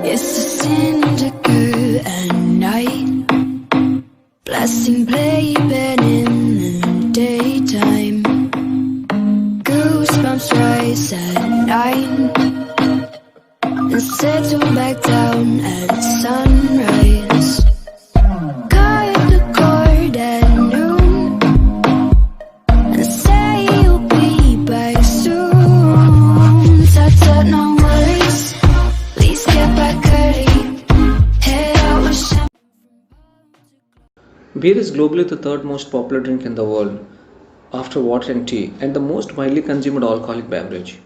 It's a syndicate at night, blasting playpen in the daytime. Goosebumps rise at 9 and settle back down at sunrise. Cut the cord at noon and say you'll be back soon. Tut-tut, no worries, please get back early. Head out with some. Beer is globally the third most popular drink in the world, after water and tea, and the most widely consumed alcoholic beverage.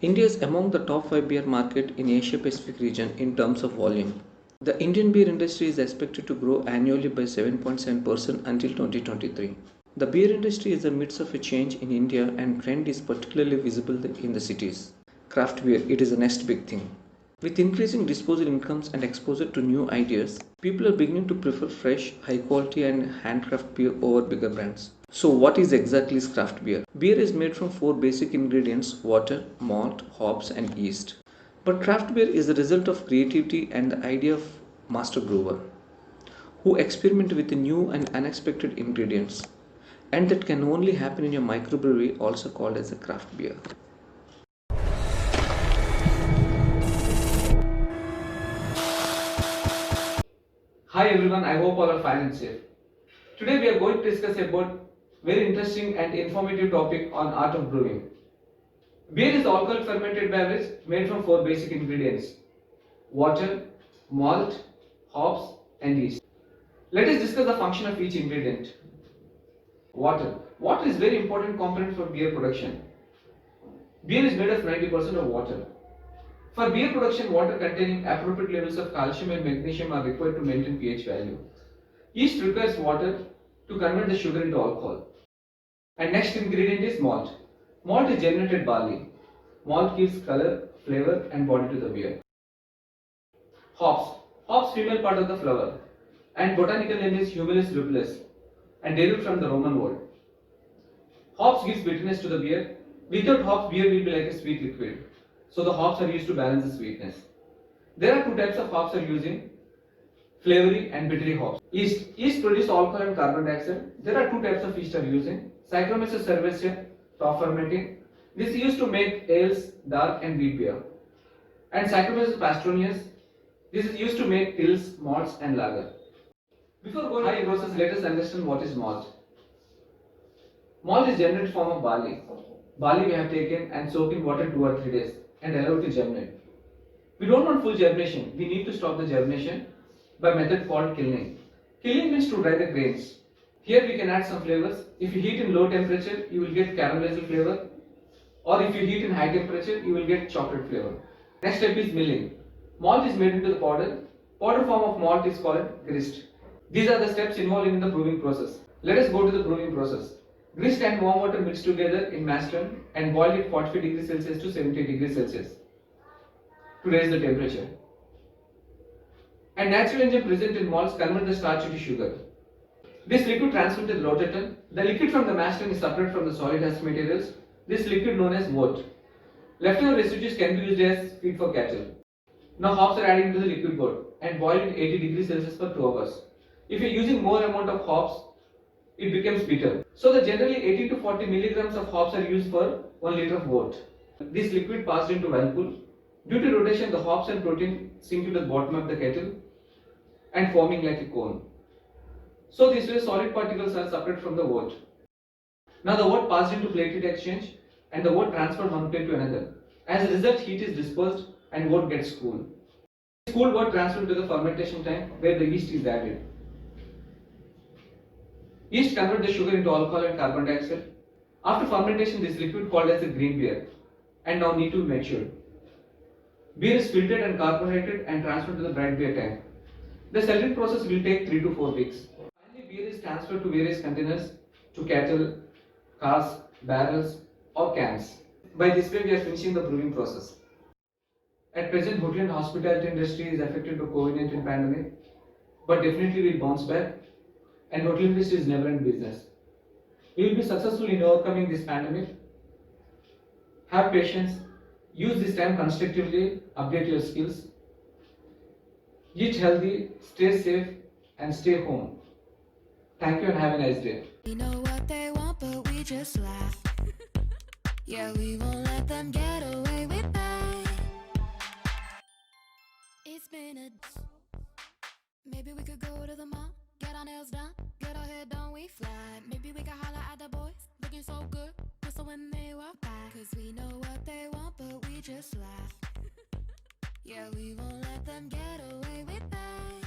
India is among the top 5 beer market in Asia Pacific region in terms of volume. The Indian beer industry is expected to grow annually by 7.7% until 2023. The beer industry is in the midst of a change in India and trend is particularly visible in the cities. Craft beer, it is the next big thing. With increasing disposable incomes and exposure to new ideas, people are beginning to prefer fresh, high quality and handcraft beer over bigger brands. So what is exactly craft beer? Beer is made from 4 basic ingredients: water, malt, hops and yeast. But craft beer is the result of creativity and the idea of master brewer who experiment with new and unexpected ingredients, and that can only happen in a microbrewery, also called as a craft beer. Hi everyone, I hope all are fine and safe. Today we are going to discuss about very interesting and informative topic on art of brewing. Beer is alcohol fermented beverage made from 4 basic ingredients: water, malt, hops and yeast. Let us discuss the function of each ingredient. Water. Water is very important component for beer production. Beer is made of 90% of water. For beer production, water containing appropriate levels of calcium and magnesium are required to maintain pH value. Yeast requires water to convert the sugar into alcohol. And next ingredient is malt. Malt is germinated barley. Malt gives color, flavor and body to the beer. Hops. Hops, female part of the flower, and botanical name is Humulus lupulus and derived from the Roman word. Hops gives bitterness to the beer. Without hops, beer will be like a sweet liquid. So the hops are used to balance the sweetness. There are 2 types of hops are using: flavory and bittery hops. Yeast. Yeast produce alcohol and carbon dioxide. There are 2 types of yeast are using: Saccharomyces cerevisiae, top fermenting. This is used to make ales, dark and wheat beer. And Saccharomyces pastorius. This is used to make tills, malts and lager. Before going to the process, let us understand what is malt. Malt is generated form of barley. Barley we have taken and soaked in water 2 or 3 days and allowed to germinate. We don't want full germination. We need to stop the germination by method called kilning. Kilning means to dry the grains. Here we can add some flavors. If you heat in low temperature, you will get caramelized flavor, or if you heat in high temperature, you will get chocolate flavor. Next step is milling. Malt is made into the powder. Powder form of malt is called grist. These are the steps involved in the brewing process. Let us go to the brewing process. Grist and warm water mixed together in mash tun and boiled at 45 degrees Celsius to 70 degrees Celsius to raise the temperature. And natural enzyme present in malts convert the starch into sugar. This liquid transferred to the rotator. The liquid from the mash tun is separate from the solid husk materials. This liquid known as wort. Leftover residues can be used as feed for cattle. Now hops are added into the liquid wort and boiled at 80 degrees Celsius for 2 hours. If you are using more amount of hops, it becomes bitter. So the generally 80 to 40 milligrams of hops are used for 1 liter of wort. This liquid passed into whirlpool. Due to rotation, the hops and protein sink to the bottom of the kettle and forming like a cone. So this way solid particles are separate from the wort. Now the wort passed into plate heat exchange and the wort transferred one plate to another. As a result, heat is dispersed and wort gets cool. This cool wort transferred to the fermentation tank where the yeast is added. Yeast convert the sugar into alcohol and carbon dioxide. After fermentation, this liquid called as a green beer and now need to be matured. Beer is filtered and carbonated and transferred to the bright beer tank. The cellular process will take 3 to 4 weeks. Finally, beer is transferred to various containers, to kettle, casks, barrels or cans. By this way, we are finishing the brewing process. At present, hotel and hospitality industry is affected by COVID-19 pandemic, but definitely will bounce back, and hotel industry is never in business. We will be successful in overcoming this pandemic. Have patience, use this time constructively, update your skills, eat healthy, stay safe, and stay home. Thank you and have a nice day. We know what they want, but we just laugh. Yeah, we won't let them get away with that. It's been a. Maybe we could go to the mall, get our nails done, get our hair done, we fly. Maybe we could holler at the boys, looking so good, whistle when they walk by. Cause we know what they want, but we just laugh. Yeah, we won't let them get away with that.